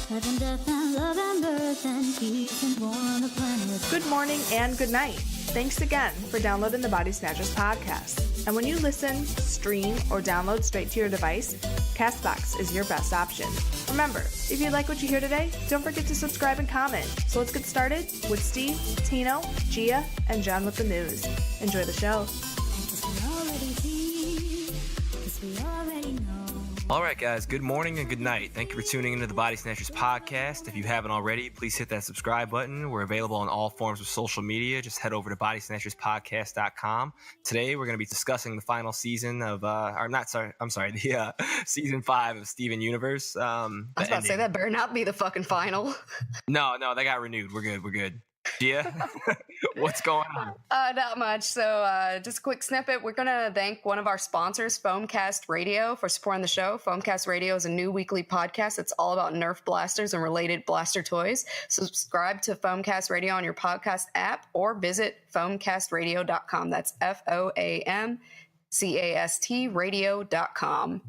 Heaven, death, and love and birth and peace and war on the planet. Good morning and good night. Thanks again for downloading the Body Snatchers podcast. And when you listen, stream, or download straight to your device, CastBox is your best option. Remember, if you like what you hear today, don't forget to subscribe and comment. So let's get started with Steve, Tino, Gia, and John with the news. Enjoy the show. Because we already see, because we already know. All right, guys, good morning and good night. Thank you for tuning into the Body Snatchers podcast. If you haven't already, please hit that subscribe button. We're available on all forms of social media. Just head over to bodysnatcherspodcast.com. Today, we're going to be discussing the final season of, the season 5 of Steven Universe. I was about to say, that better not be the fucking final. No, they got renewed. We're good. Gia, what's going on? Not much. So just a quick snippet. We're going to thank one of our sponsors, Foamcast Radio, for supporting the show. Foamcast Radio is a new weekly podcast that's all about Nerf blasters and related blaster toys. Subscribe to Foamcast Radio on your podcast app or visit foamcastradio.com. That's FOAMCAST radio.com.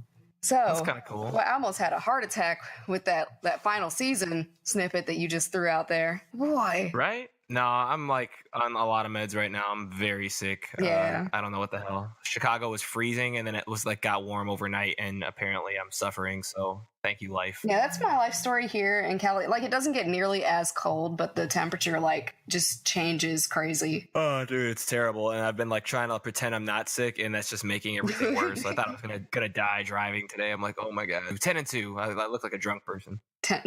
So That's kind of cool. Well, I almost had a heart attack with that final season snippet that you just threw out there. Boy. Right? No, I'm like on a lot of meds right now. I'm very sick. Yeah. I don't know what the hell. Chicago was freezing and then it was like got warm overnight and apparently I'm suffering. So thank you, life. Yeah, that's my life story here in Cali. Like, it doesn't get nearly as cold, but the temperature like just changes crazy. Oh, dude, it's terrible. And I've been like trying to pretend I'm not sick and that's just making everything worse. I thought I was gonna die driving today. I'm like, oh my God. 10 and 2. I look like a drunk person. 10.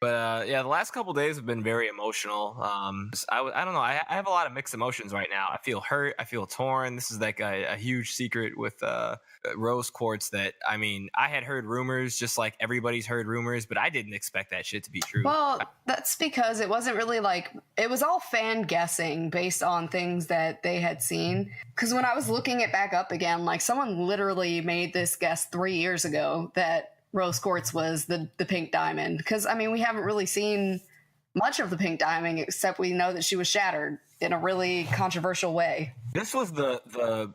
But yeah, the last couple days have been very emotional. I don't know. I have a lot of mixed emotions right now. I feel hurt. I feel torn. This is like a huge secret with Rose Quartz that, I mean, I had heard rumors just like everybody's heard rumors, but I didn't expect that shit to be true. Well, that's because it wasn't really like, it was all fan guessing based on things that they had seen. Because when I was looking it back up again, like someone literally made this guess 3 years ago that Rose Quartz was the pink diamond. Because, I mean, we haven't really seen much of the pink diamond, except we know that she was shattered in a really controversial way. This was the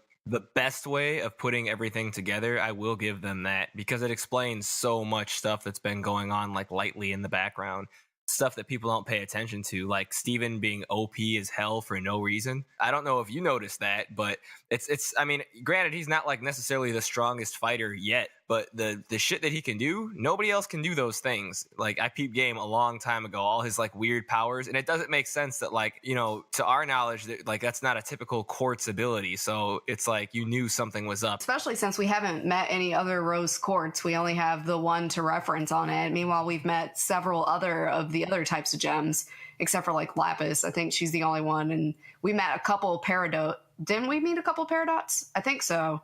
best way of putting everything together. I will give them that because it explains so much stuff that's been going on like lightly in the background. Stuff that people don't pay attention to, like Steven being OP as hell for no reason. I don't know if you noticed that, but it's I mean, granted, he's not like necessarily the strongest fighter yet, but the shit that he can do, nobody else can do those things. Like, I peeped game a long time ago, all his like weird powers, and it doesn't make sense that, like, you know, to our knowledge, that like that's not a typical Quartz ability. So it's like you knew something was up. Especially since we haven't met any other Rose Quartz. We only have the one to reference on it. Meanwhile, we've met several other of the other types of gems, except for like Lapis. I think she's the only one. And we met a couple Peridot. Didn't we meet a couple Peridots? I think so.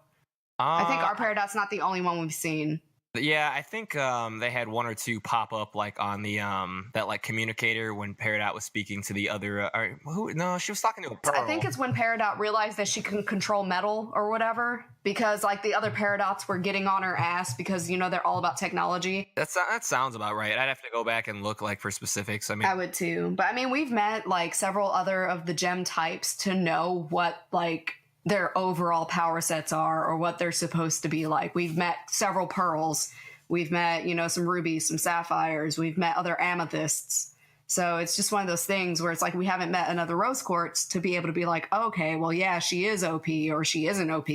I think our Peridot's not the only one we've seen. Yeah, I think they had one or two pop up like on the that like communicator when Peridot was speaking to the other. She was talking to a Pearl. I think it's when Peridot realized that she can control metal or whatever, because like the other Peridots were getting on her ass because, you know, they're all about technology. That sounds about right. I'd have to go back and look like for specifics. I mean, I would too. But I mean, we've met like several other of the gem types to know what like their overall power sets are or what they're supposed to be like. We've met several pearls. We've met, you know, some rubies, some sapphires. We've met other amethysts. So it's just one of those things where it's like we haven't met another Rose Quartz to be able to be like, okay, well, yeah, she is OP or she isn't OP.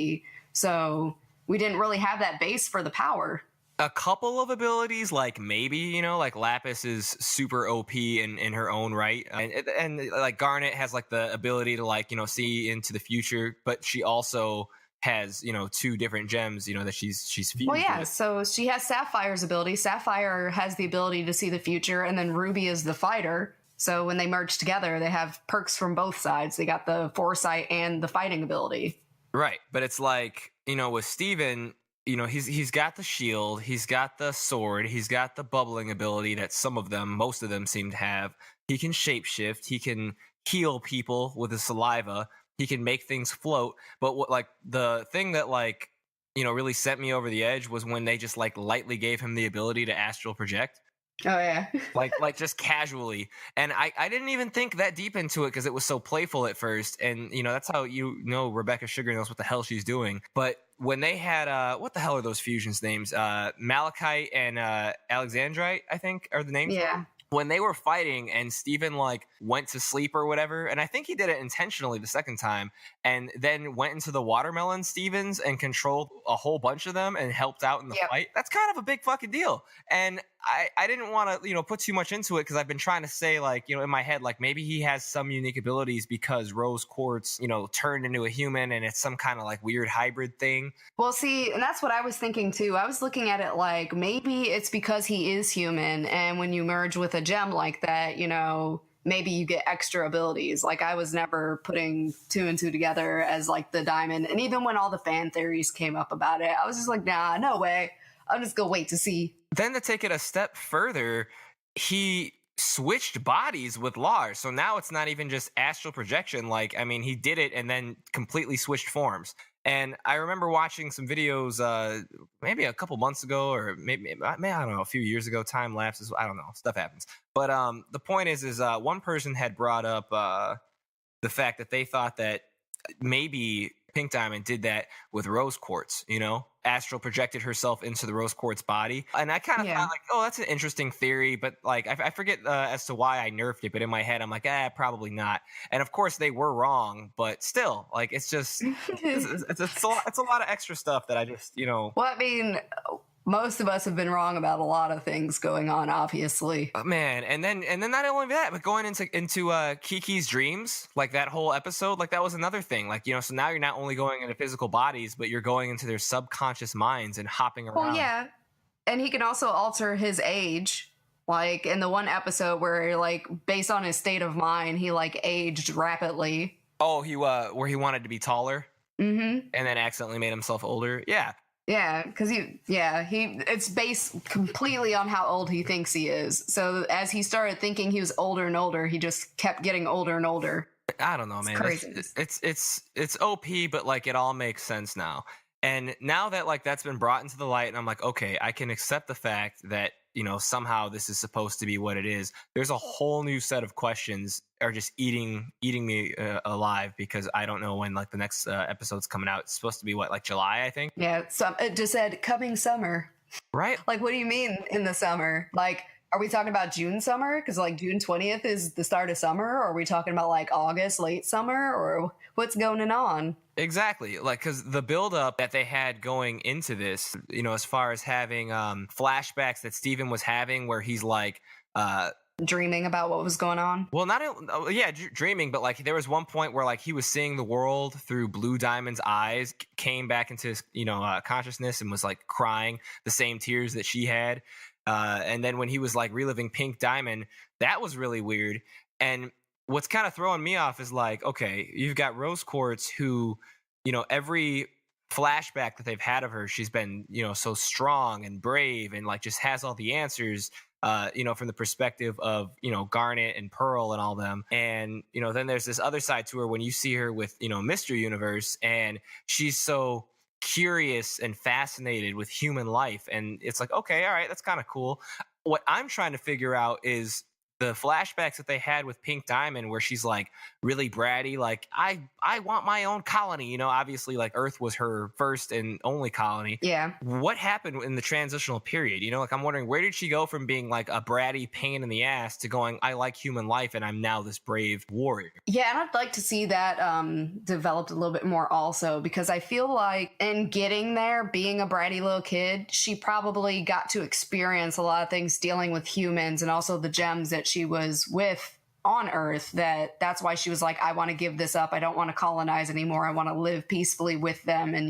So we didn't really have that base for the power. A couple of abilities, like maybe, you know, like Lapis is super OP in her own right. And like Garnet has like the ability to like, you know, see into the future, but she also has, you know, 2 different gems, you know, that she's fused Well, yeah, with. so she has Sapphire's ability. Sapphire has the ability to see the future, and then Ruby is the fighter. So when they merge together, they have perks from both sides. They got the foresight and the fighting ability. Right. But it's like, you know, with Steven, you know, he's got the shield, he's got the sword, he's got the bubbling ability that most of them seem to have. He can shapeshift, he can heal people with his saliva, he can make things float. But what, like, the thing that, like, you know, really sent me over the edge was when they just like lightly gave him the ability to astral project. Oh yeah. like just casually. And I didn't even think that deep into it because it was so playful at first. And that's how Rebecca Sugar knows what the hell she's doing. But when they had what the hell are those fusions names? Malachite and Alexandrite, I think, are the names. Yeah. When they were fighting and Steven like went to sleep or whatever, and I think he did it intentionally the second time, and then went into the watermelon Stevens and controlled a whole bunch of them and helped out in the fight. That's kind of a big fucking deal. And I didn't want to, put too much into it because I've been trying to say, like, in my head, like maybe he has some unique abilities because Rose Quartz, turned into a human and it's some kind of like weird hybrid thing. Well, see, and that's what I was thinking too. I was looking at it like maybe it's because he is human, and when you merge with a gem like that, maybe you get extra abilities. Like I was never putting two and two together as like the diamond. And even when all the fan theories came up about it, I was just like, nah, no way. I'm just gonna wait to see. Then to take it a step further, he switched bodies with Lars. So now it's not even just astral projection. Like, I mean, he did it and then completely switched forms. And I remember watching some videos maybe a couple months ago, or maybe I don't know, a few years ago. Time lapses. I don't know. Stuff happens. But the point is one person had brought up the fact that they thought that maybe Pink Diamond did that with Rose Quartz, astral projected herself into the Rose Quartz body. And I kind of thought like, oh, that's an interesting theory. But like, I forget as to why I nerfed it. But in my head, I'm like, probably not. And of course they were wrong, but still, like, it's just, it's a lot of extra stuff that I just, Well, I mean, most of us have been wrong about a lot of things going on, obviously. Man, and then not only that, but going into Kiki's dreams, like that whole episode, like that was another thing. Like, so now you're not only going into physical bodies, but you're going into their subconscious minds and hopping around. Well, yeah. And he can also alter his age. Like in the one episode where like based on his state of mind, he like aged rapidly. Oh, he where he wanted to be taller? Mm-hmm. And then accidentally made himself older. Yeah. Yeah, because it's based completely on how old he thinks he is. So as he started thinking he was older and older, he just kept getting older and older. I don't know, man. It's OP, but like it all makes sense now. And now that like that's been brought into the light, and I'm like, okay, I can accept the fact that somehow this is supposed to be what it is. There's a whole new set of questions are just eating me alive because I don't know when like the next episode's coming out. It's supposed to be what, like July, I think. Yeah, it just said coming summer. Right. Like, what do you mean in the summer? Like, are we talking about June summer? Because like June 20th is the start of summer, or are we talking about like August late summer, or what's going on? Exactly. Like, because the buildup that they had going into this, as far as having flashbacks that Steven was having where he's like dreaming about what was going on. Well, dreaming, but like there was one point where like he was seeing the world through Blue Diamond's eyes, came back into his consciousness and was like crying the same tears that she had. And then when he was like reliving Pink Diamond, that was really weird. And what's kind of throwing me off is like, okay, you've got Rose Quartz who, every flashback that they've had of her, she's been, so strong and brave and like just has all the answers, from the perspective of, Garnet and Pearl and all them. And, then there's this other side to her when you see her with, Mr. Universe, and she's so curious and fascinated with human life. And it's like, okay, all right, that's kind of cool. What I'm trying to figure out is the flashbacks that they had with Pink Diamond where she's like really bratty, like I want my own colony, obviously like Earth was her first and only colony. Yeah. What happened in the transitional period? Like I'm wondering, where did she go from being like a bratty pain in the ass to going, I like human life and I'm now this brave warrior? Yeah, and I'd like to see that developed a little bit more also, because I feel like in getting there, being a bratty little kid, she probably got to experience a lot of things dealing with humans and also the gems that she was with on Earth. That's why she was like, I want to give this up. I don't want to colonize anymore. I want to live peacefully with them and,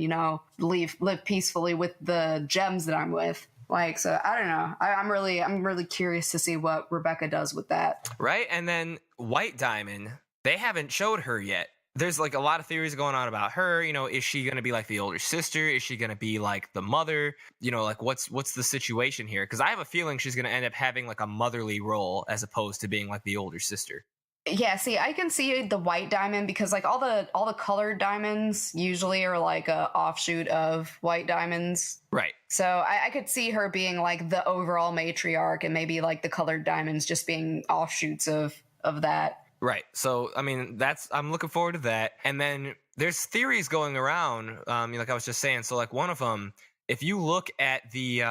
live peacefully with the gems that I'm with. Like, so I don't know. I'm really curious to see what Rebecca does with that. Right. And then White Diamond, they haven't showed her yet. There's like a lot of theories going on about her. Is she going to be like the older sister? Is she going to be like the mother? Like what's the situation here? Because I have a feeling she's going to end up having like a motherly role as opposed to being like the older sister. Yeah, see, I can see the White Diamond because like all the colored diamonds usually are like a offshoot of White Diamonds. Right. So I could see her being like the overall matriarch, and maybe like the colored diamonds just being offshoots of that. Right. So, I mean, I'm looking forward to that. And then there's theories going around, like I was just saying. So, like one of them, if you look at the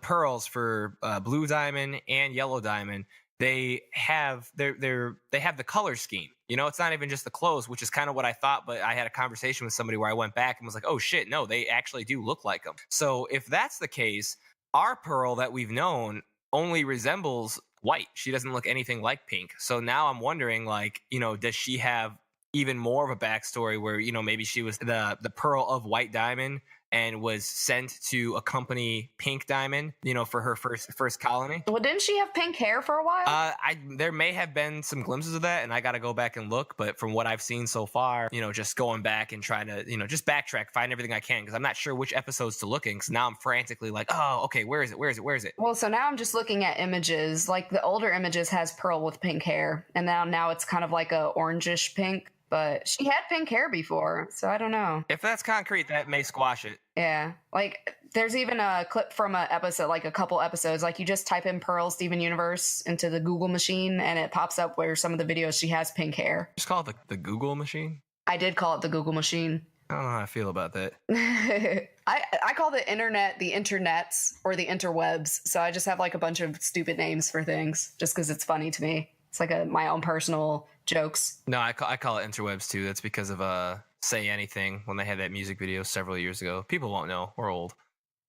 pearls for blue diamond and yellow diamond, they have they have the color scheme. It's not even just the clothes, which is kind of what I thought. But I had a conversation with somebody where I went back and was like, oh shit, no, they actually do look like them. So if that's the case, our pearl that we've known only resembles white. She doesn't look anything like pink. So now I'm wondering, like, does she have even more of a backstory where, maybe she was the pearl of white diamond and was sent to accompany Pink Diamond, for her first colony. Well, didn't she have pink hair for a while? There may have been some glimpses of that, and I got to go back and look. But from what I've seen so far, just going back and trying to, just backtrack, find everything I can, because I'm not sure which episodes to look in. Because now I'm frantically like, oh, okay, where is it? Well, so now I'm just looking at images. Like the older images has Pearl with pink hair, and now it's kind of like a orangish pink. But she had pink hair before, so I don't know. If that's concrete, that may squash it. Yeah. Like, there's even a clip from a episode, like a couple episodes. Like, you just type in Pearl Steven Universe into the Google machine, and it pops up where some of the videos she has pink hair. Just call it the Google machine? I did call it the Google machine. I don't know how I feel about that. I call the internet the internets or the interwebs. So I just have like a bunch of stupid names for things just because it's funny to me. It's like my own personal jokes. No, I call it interwebs too. That's because of Say Anything when they had that music video several years ago. People won't know. We're old.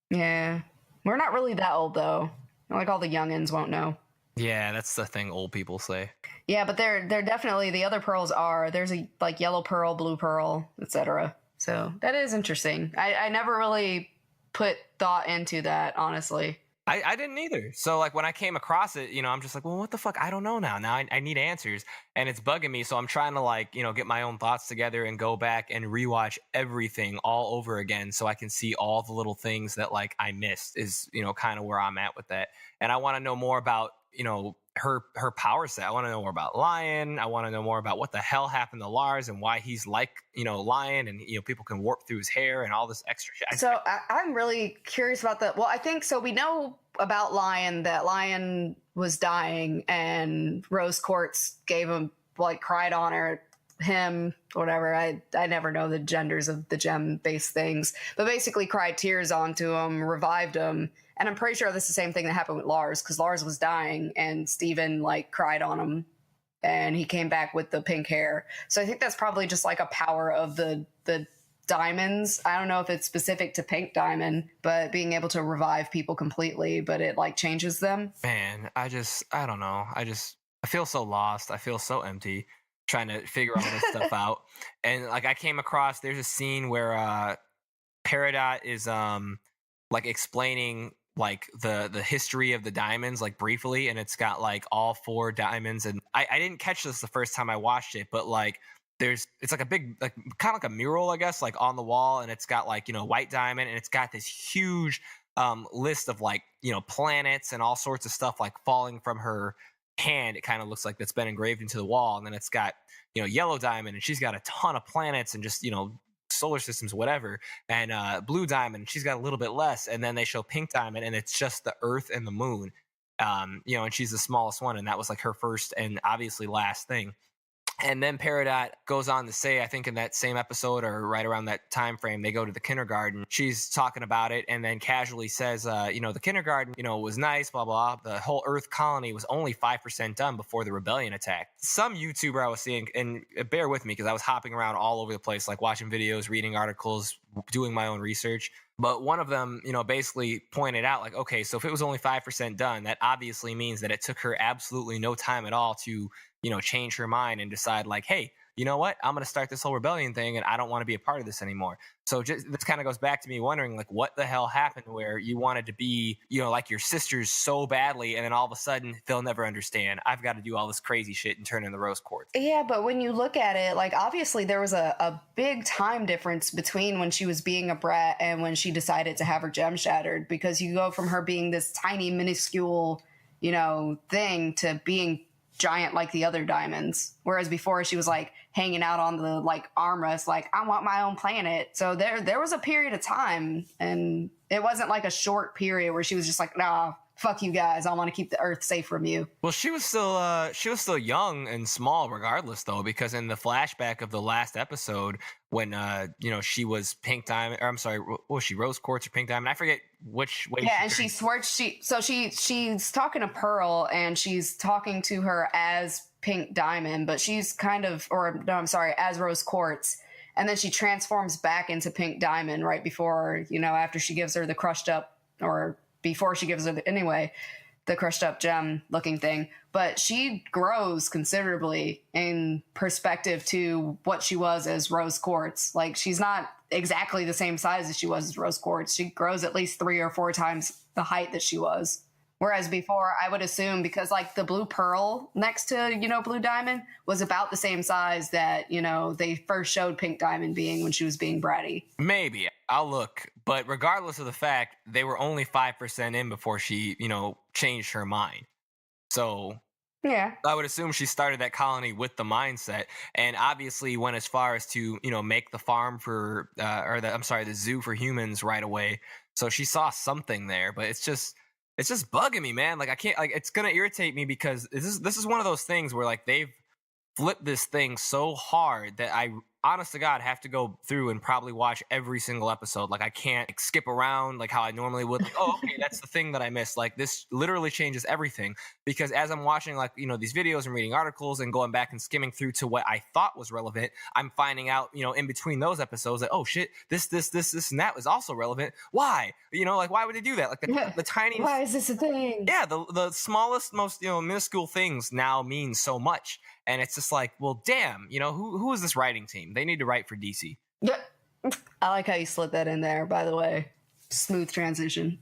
Yeah. We're not really that old though. Like all the youngins won't know. Yeah, that's the thing old people say. Yeah, but they're definitely, the other pearls are, there's a like yellow pearl, blue pearl, etc. So that is interesting. I never really put thought into that, honestly. I didn't either. So like when I came across it, I'm just like, well, what the fuck? I don't know now. Now I need answers, and it's bugging me. So I'm trying to like, get my own thoughts together and go back and rewatch everything all over again so I can see all the little things that like I missed is, kind of where I'm at with that. And I want to know more about, her power set. I want to know more about Lion. I want to know more about what the hell happened to Lars and why he's like, Lion, and people can warp through his hair and all this extra shit. So I'm really curious about that. Well, I think so. We know about Lion, that Lion was dying, and Rose Quartz gave him, like, cried on him, whatever. I never know the genders of the gem-based things, but basically cried tears onto him, revived him. And I'm pretty sure this is the same thing that happened with Lars, because Lars was dying and Steven like cried on him and he came back with the pink hair. So I think that's probably just like a power of the diamonds. I don't know if it's specific to Pink Diamond, but being able to revive people completely, but it like changes them. Man, I don't know. I feel so lost. I feel so empty trying to figure all this stuff out. And like I came across, there's a scene where Peridot is like explaining like the history of the diamonds, like briefly, and it's got like all 4 diamonds. And I didn't catch this the first time I watched it, but like it's like a big, like kind of like a mural, I guess, like on the wall, and it's got like, white diamond, and it's got this huge list of like, planets and all sorts of stuff like falling from her hand. It kind of looks like that's been engraved into the wall. And then it's got, yellow diamond, and she's got a ton of planets and just, solar systems, whatever, and blue diamond, she's got a little bit less, and then they show Pink Diamond, and it's just the Earth and the Moon, and she's the smallest one, and that was like her first and obviously last thing. And then Peridot goes on to say, I think in that same episode or right around that time frame, they go to the kindergarten. She's talking about it and then casually says, the kindergarten, was nice, blah, blah. The whole Earth colony was only 5% done before the rebellion attacked. Some YouTuber I was seeing, and bear with me because I was hopping around all over the place, like watching videos, reading articles, doing my own research. But one of them, basically pointed out like, okay, so if it was only 5% done, that obviously means that it took her absolutely no time at all to change her mind and decide like, hey, you know what? I'm going to start this whole rebellion thing and I don't want to be a part of this anymore. So just this kind of goes back to me wondering like what the hell happened where you wanted to be, like your sisters so badly, and then all of a sudden they'll never understand. I've got to do all this crazy shit and turn in the Rose Quartz. Yeah, but when you look at it, like obviously there was a big time difference between when she was being a brat and when she decided to have her gem shattered, because you go from her being this tiny minuscule, thing to being giant like the other diamonds, whereas before she was like hanging out on the like armrest like I want my own planet. So there was a period of time, and It wasn't like a short period where she was just like, nah, fuck you guys. I want to keep the Earth safe from you. Well, she was still young and small, regardless, though, because in the flashback of the last episode, when she was Pink Diamond, or I'm sorry, what was she, Rose Quartz or Pink Diamond? I forget which way. Yeah, and she swears she's talking to Pearl, and she's talking to her as Pink Diamond, but she's kind of, or no, I'm sorry, as Rose Quartz. And then she transforms back into Pink Diamond right before, after she gives her the crushed up, or before she gives her the crushed up gem looking thing. But she grows considerably in perspective to what she was as Rose Quartz. Like, she's not exactly the same size as she was as Rose Quartz. She grows at least 3 or 4 times the height that she was. Whereas before, I would assume, because like the blue pearl next to, Blue Diamond was about the same size that, they first showed Pink Diamond being when she was being bratty. Maybe. I'll look. But regardless of the fact, they were only 5% in before she, changed her mind. So yeah, I would assume she started that colony with the mindset, and obviously went as far as to, make the farm for, the zoo for humans right away. So she saw something there, but it's just bugging me, man. Like, I can't, like, it's gonna irritate me because this is one of those things where like they've flipped this thing so hard that I, honest to God, have to go through and probably watch every single episode. Like, I can't skip around like how I normally would. Like, oh, okay, that's the thing that I missed. Like, this literally changes everything, because as I'm watching, like, these videos and reading articles and going back and skimming through to what I thought was relevant, I'm finding out, in between those episodes that, oh shit, this, and that was also relevant. Why? Like, why would they do that? Like, the tiniest. Why is this a thing? Yeah, the smallest, most, minuscule things now mean so much. And it's just like, well, damn, who is this writing team? They need to write for DC. Yeah. I like how you slid that in there, by the way. Smooth transition.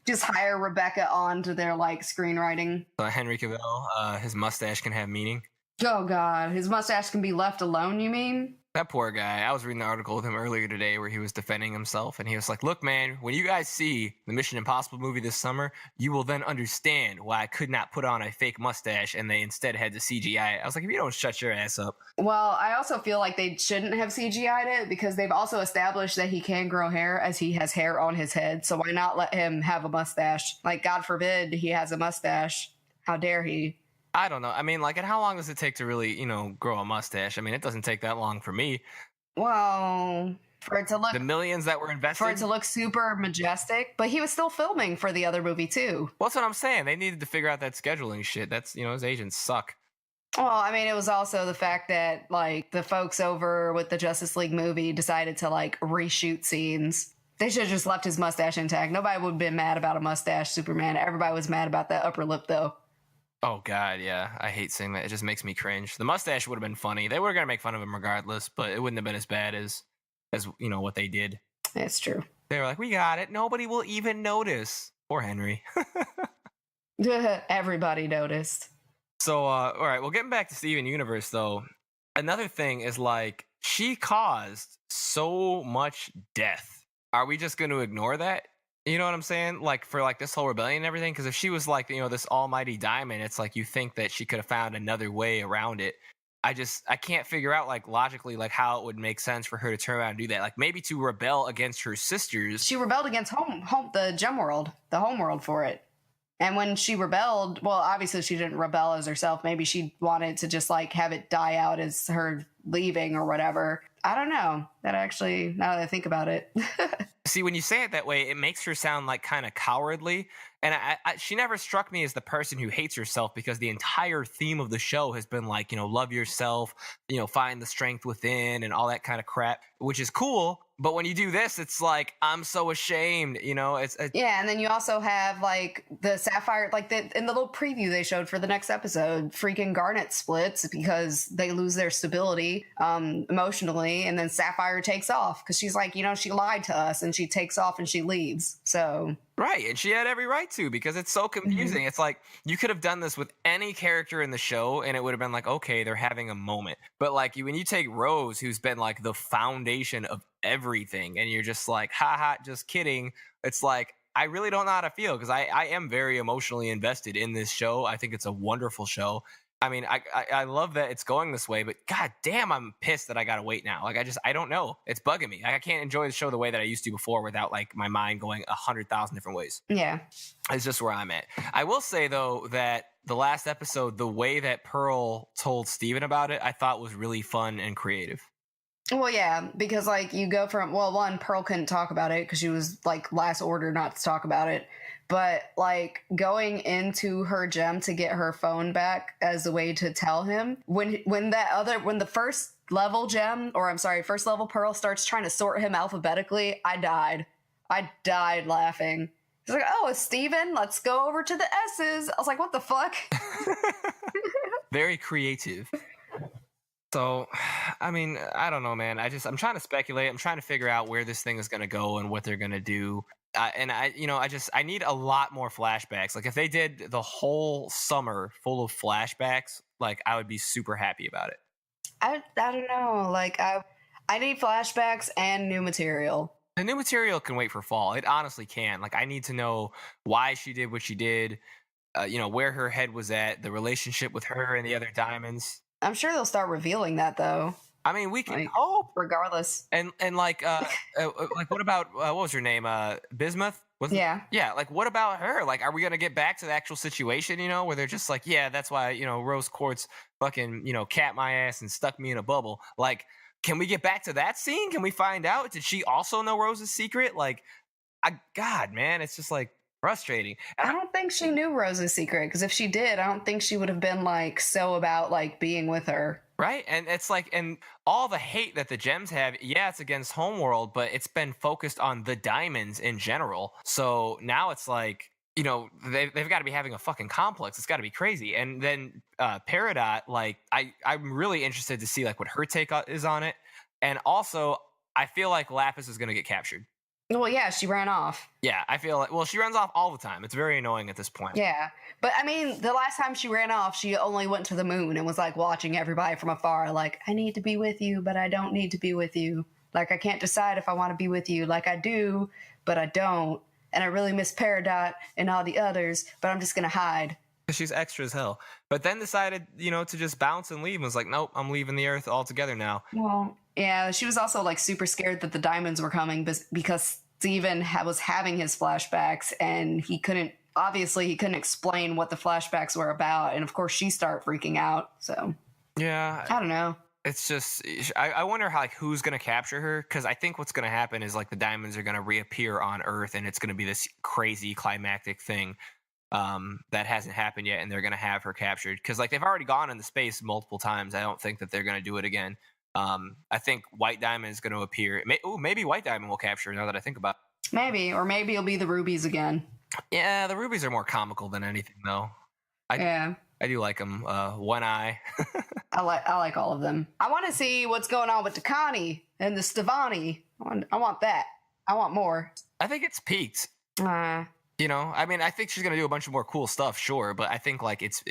Just hire Rebecca on to their, like, screenwriting. Henry Cavill, his mustache can have meaning. Oh, God. His mustache can be left alone, you mean? That poor guy. I was reading an article with him earlier today where he was defending himself, and he was like, look, man, when you guys see the Mission Impossible movie this summer, you will then understand why I could not put on a fake mustache and they instead had to CGI it. I was like, if you don't shut your ass up. Well, I also feel like they shouldn't have CGI'd it, because they've also established that he can grow hair, as he has hair on his head. So why not let him have a mustache? Like, God forbid he has a mustache. How dare he? I don't know. I mean, like, and how long does it take to really, grow a mustache? I mean, it doesn't take that long for me. Well, for it to look... The millions that were invested... For it to look super majestic. But he was still filming for the other movie, too. Well, that's what I'm saying. They needed to figure out that scheduling shit. That's, his agents suck. Well, I mean, it was also the fact that, like, the folks over with the Justice League movie decided to, like, reshoot scenes. They should have just left his mustache intact. Nobody would have been mad about a mustache Superman. Everybody was mad about that upper lip, though. Oh, God, yeah. I hate saying that. It just makes me cringe. The mustache would have been funny. They were going to make fun of him regardless, but it wouldn't have been as bad as what they did. That's true. They were like, we got it. Nobody will even notice. Poor Henry. Everybody noticed. So, all right. Well, getting back to Steven Universe, though, another thing is, like, she caused so much death. Are we just going to ignore that? You know what I'm saying? Like, for like this whole rebellion and everything? Because if she was like, this almighty diamond, it's like you think that she could have found another way around it. I can't figure out, like, logically, like, how it would make sense for her to turn around and do that. Like, maybe to rebel against her sisters. She rebelled against the gem world, the home world for it. And when she rebelled, well, obviously she didn't rebel as herself. Maybe she wanted to just, like, have it die out as her leaving or whatever. I don't know. That actually, now that I think about it. See, when you say it that way, it makes her sound like kind of cowardly. And she never struck me as the person who hates herself, because the entire theme of the show has been like, love yourself, find the strength within and all that kind of crap, which is cool. But when you do this, it's like, I'm so ashamed, Yeah, and then you also have, like, the Sapphire, like, in the little preview they showed for the next episode, freaking Garnet splits because they lose their stability emotionally, and then Sapphire takes off because she's like, she lied to us, and she takes off and she leaves, so... Right, and she had every right to, because it's so confusing. Mm-hmm. It's like, you could have done this with any character in the show, and it would have been like, okay, they're having a moment. But, like, when you take Rose, who's been, like, the foundation of everything, and you're just like, haha, just kidding. It's like, I really don't know how to feel, because I am very emotionally invested in this show. I think it's a wonderful show. I mean, I love that it's going this way, but god damn, I'm pissed that I gotta wait now. Like, I don't know. It's bugging me. I can't enjoy the show the way that I used to before without like my mind going 100,000 different ways. Yeah. It's just where I'm at. I will say though that the last episode, the way that Pearl told Steven about it, I thought was really fun and creative. Well, yeah, because like you go from, well, one, Pearl couldn't talk about it because she was like last order not to talk about it. But like going into her gem to get her phone back as a way to tell him when the first level gem, or I'm sorry, first level Pearl starts trying to sort him alphabetically, I died laughing. He's like, oh, it's Steven. Let's go over to the S's. I was like, what the fuck? Very creative. So, I mean, I don't know, man. I'm trying to speculate. I'm trying to figure out where this thing is going to go and what they're going to do. I need a lot more flashbacks. Like if they did the whole summer full of flashbacks, like I would be super happy about it. I don't know. Like I need flashbacks and new material. The new material can wait for fall. It honestly can. Like I need to know why she did what she did, where her head was at, the relationship with her and the other diamonds. I'm sure they'll start revealing that though. I mean, we can hope, regardless. And like what about what was her name? Bismuth? Yeah. Yeah. Like, what about her? Like, are we gonna get back to the actual situation? Where they're just like, yeah, that's why Rose Quartz fucking cat my ass and stuck me in a bubble. Like, can we get back to that scene? Can we find out? Did she also know Rose's secret? Like, God, man, it's just like frustrating. I don't think she knew Rose's secret because if she did, I don't think she would have been like so about like being with her. Right. And it's like, and all the hate that the gems have, yeah, it's against Homeworld, but it's been focused on the diamonds in general. So now it's like, they've got to be having a fucking complex. It's got to be crazy. And then Peridot, like, I'm really interested to see like what her take is on it. And also, I feel like Lapis is going to get captured. Well, yeah, she ran off. Yeah, I feel like, well, she runs off all the time. It's very annoying at this point. Yeah. But I mean, the last time she ran off, she only went to the moon and was like watching everybody from afar. Like, I need to be with you, but I don't need to be with you. Like, I can't decide if I want to be with you. Like, I do, but I don't. And I really miss Peridot and all the others, but I'm just going to hide. She's extra as hell. But then decided, to just bounce and leave and was like, nope, I'm leaving the Earth altogether now. Well, yeah, she was also like super scared that the diamonds were coming because Steven was having his flashbacks and he couldn't explain what the flashbacks were about. And of course she started freaking out. So yeah, I don't know. It's just, I wonder how, like, who's going to capture her. Cause I think what's going to happen is like the diamonds are going to reappear on Earth and it's going to be this crazy climactic thing that hasn't happened yet. And they're going to have her captured. Cause like they've already gone into space multiple times. I don't think that they're going to do it again. I think White Diamond is going to appear. Maybe White Diamond will capture now that I think about it. Maybe it'll be the rubies again. Yeah, the rubies are more comical than anything, though. I do like them. One Eye. I like all of them. I want to see what's going on with Takani and the Stevani. I want that. I want more. I think it's peaked. I mean, I think she's going to do a bunch of more cool stuff, sure, but I think like it's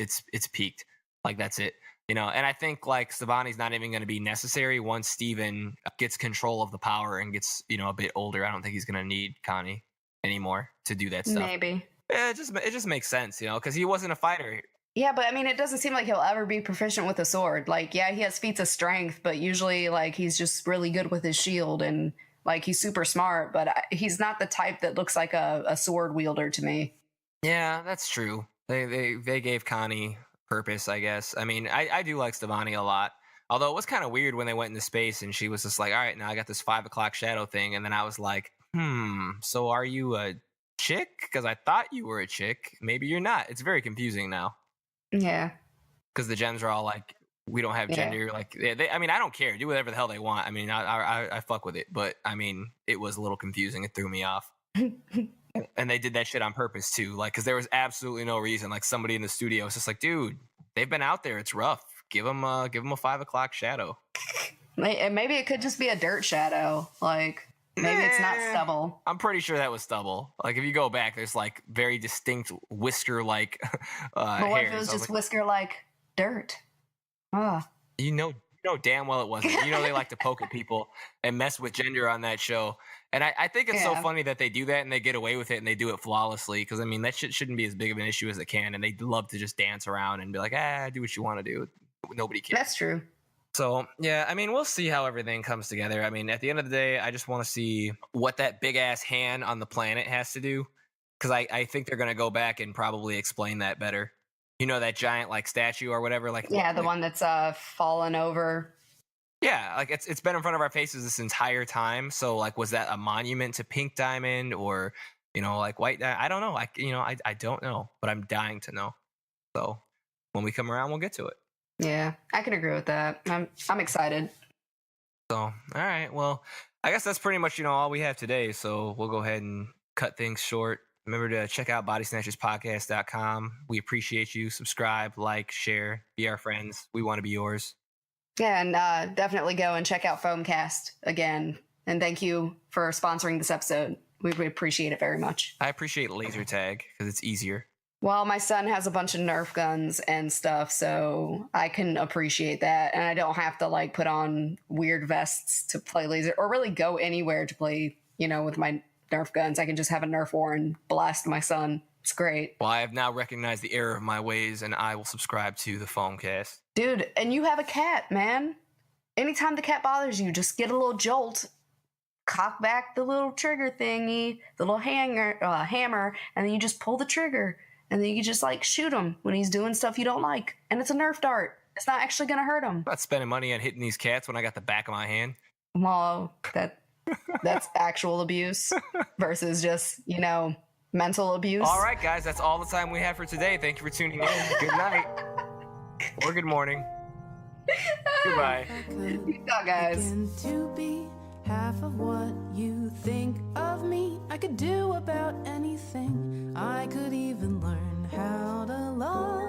peaked. Like that's it. And I think like Stevani's not even going to be necessary once Steven gets control of the power and gets, a bit older. I don't think he's going to need Connie anymore to do that stuff. Maybe. Yeah, it just makes sense, because he wasn't a fighter. Yeah, but I mean, it doesn't seem like he'll ever be proficient with a sword. Like, yeah, he has feats of strength, but usually like he's just really good with his shield and like he's super smart, but he's not the type that looks like a sword wielder to me. Yeah, that's true. They gave Connie purpose, I guess. I mean, I do like Stevani a lot. Although it was kind of weird when they went into space and she was just like, all right, now I got this 5 o'clock shadow thing. And then I was like, so are you a chick? Because I thought you were a chick. Maybe you're not. It's very confusing now. Yeah. Because the gems are all like, we don't have gender. Like, I mean, I don't care. Do whatever the hell they want. I mean, I fuck with it. But I mean, it was a little confusing. It threw me off. And they did that shit on purpose too, like, because there was absolutely no reason. Like, somebody in the studio was just like, dude, they've been out there, it's rough, give them a 5 o'clock shadow. Maybe it could just be a dirt shadow, like maybe it's not stubble. I'm pretty sure that was stubble. Like, if you go back, there's like very distinct whisker like but what if it was just whisker like dirt? You know damn well it wasn't. They like to poke at people and mess with gender on that show. And I think it's so Yeah. funny that they do that and they get away with it and they do it flawlessly. Because, I mean, that shit shouldn't be as big of an issue as it can. And they love to just dance around and be like, do what you want to do. Nobody cares. That's true. So, yeah, I mean, we'll see how everything comes together. I mean, at the end of the day, I just want to see what that big-ass hand on the planet has to do. Because I think they're going to go back and probably explain that better. You know, that giant, like, statue or whatever? Like, Yeah, the one that's fallen over. yeah, like, it's been in front of our faces this entire time. So, like, was that a monument to Pink Diamond or, you know, like, White Diamond? I don't know. I don't know. But I'm dying to know. So, when we come around, we'll get to it. Yeah, I can agree with that. I'm excited. So, all right. Well, I guess that's pretty much, all we have today. So we'll go ahead and cut things short. Remember to check out bodysnatcherspodcast.com. We appreciate you. Subscribe, like, share, be our friends. We want to be yours. Yeah, and definitely go and check out Foamcast again. And thank you for sponsoring this episode. We appreciate it very much. I appreciate laser tag because it's easier. Well, my son has a bunch of Nerf guns and stuff, so I can appreciate that. And I don't have to like put on weird vests to play laser or really go anywhere to play, with my Nerf guns. I can just have a Nerf war and blast my son. It's great. Well, I have now recognized the error of my ways and I will subscribe to the Foamcast. Dude, and you have a cat, man. Anytime the cat bothers you, just get a little jolt, cock back the little trigger thingy, the little hammer, and then you just pull the trigger. And then you can just like shoot him when he's doing stuff you don't like. And it's a Nerf dart. It's not actually going to hurt him. I'm not spending money on hitting these cats when I got the back of my hand. Well, that's actual abuse versus just, mental abuse. All right, guys, that's all the time we have for today. Thank you for tuning in. Good night. Or good morning. Goodbye. Peace out, guys. Begin to be half of what you think of me. I could do about anything. I could even learn how to love.